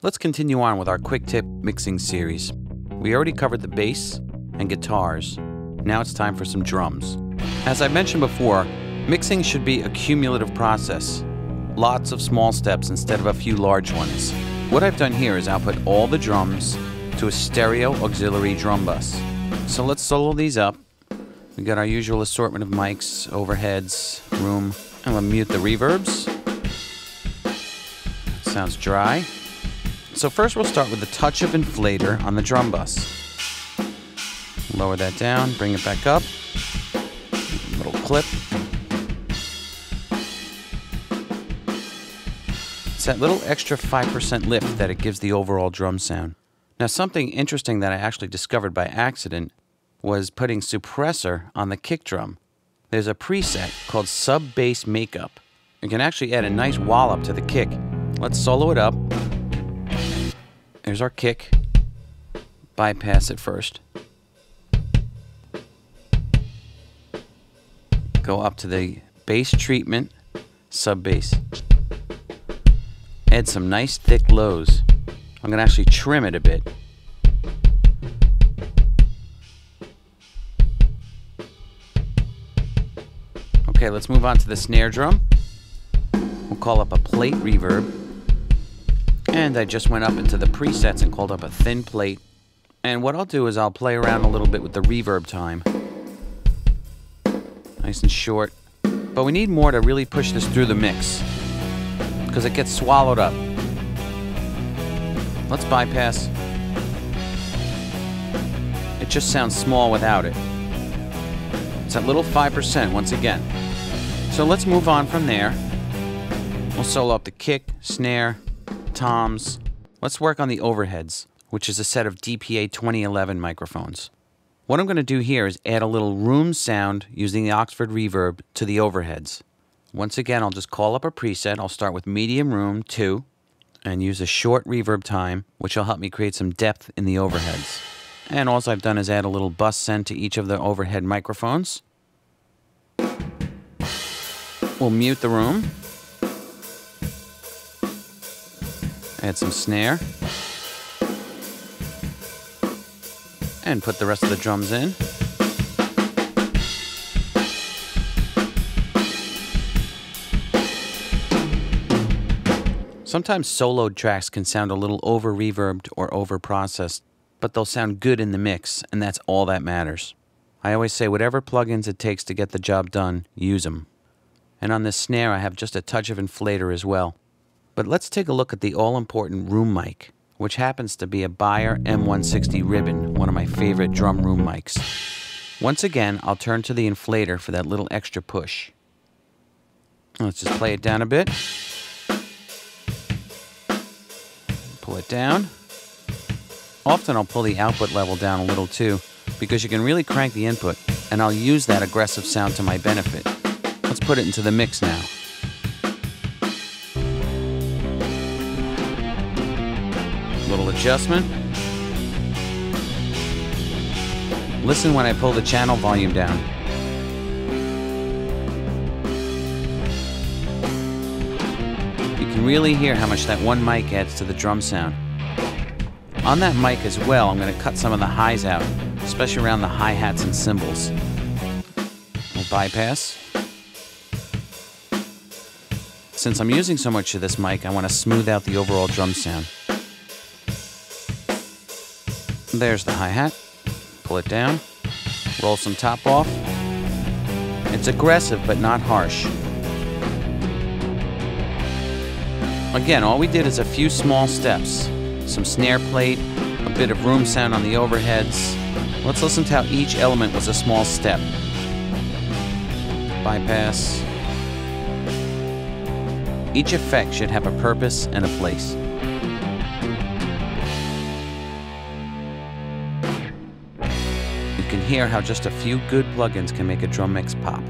Let's continue on with our quick tip mixing series. We already covered the bass and guitars. Now it's time for some drums. As I mentioned before, mixing should be a cumulative process. Lots of small steps instead of a few large ones. What I've done here is output all the drums to a stereo auxiliary drum bus. So let's solo these up. We got our usual assortment of mics, overheads, room. I'm gonna mute the reverbs. Sounds dry. So first we'll start with a touch of inflator on the drum bus. Lower that down, bring it back up. Little clip. It's that little extra 5% lift that it gives the overall drum sound. Now something interesting that I actually discovered by accident was putting SuprEsser on the kick drum. There's a preset called Sub Bass Makeup. You can actually add a nice wallop to the kick. Let's solo it up. There's our kick. Bypass it first. Go up to the bass treatment, sub bass. Add some nice thick lows. I'm going to actually trim it a bit. Okay, let's move on to the snare drum. We'll call up a plate reverb. And I just went up into the presets and called up a thin plate. And what I'll do is I'll play around a little bit with the reverb time. Nice and short. But we need more to really push this through the mix, because it gets swallowed up. Let's bypass. It just sounds small without it. It's that little 5% once again. So let's move on from there. We'll solo up the kick, snare, toms. Let's work on the overheads, which is a set of DPA 2011 microphones. What I'm going to do here is add a little room sound using the Oxford reverb to the overheads. Once again, I'll just call up a preset. I'll start with medium room 2 and use a short reverb time, which will help me create some depth in the overheads. And all I've done is add a little bus send to each of the overhead microphones. We'll mute the room. Add some snare. And put the rest of the drums in. Sometimes soloed tracks can sound a little over-reverbed or over-processed, but they'll sound good in the mix, and that's all that matters. I always say whatever plugins it takes to get the job done, use them. And on this snare I have just a touch of inflator as well. But let's take a look at the all-important room mic, which happens to be a Beyer M160 Ribbon, one of my favorite drum room mics. Once again, I'll turn to the inflator for that little extra push. Let's just play it down a bit. Pull it down. Often I'll pull the output level down a little too, because you can really crank the input, and I'll use that aggressive sound to my benefit. Let's put it into the mix now. Little adjustment. Listen when I pull the channel volume down. You can really hear how much that one mic adds to the drum sound. On that mic as well, I'm going to cut some of the highs out, especially around the hi-hats and cymbals. We'll bypass. Since I'm using so much of this mic, I want to smooth out the overall drum sound. There's the hi-hat. Pull it down. Roll some top off. It's aggressive but not harsh. Again, all we did is a few small steps. Some snare plate, a bit of room sound on the overheads. Let's listen to how each element was a small step. Bypass. Each effect should have a purpose and a place. You can hear how just a few good plugins can make a drum mix pop.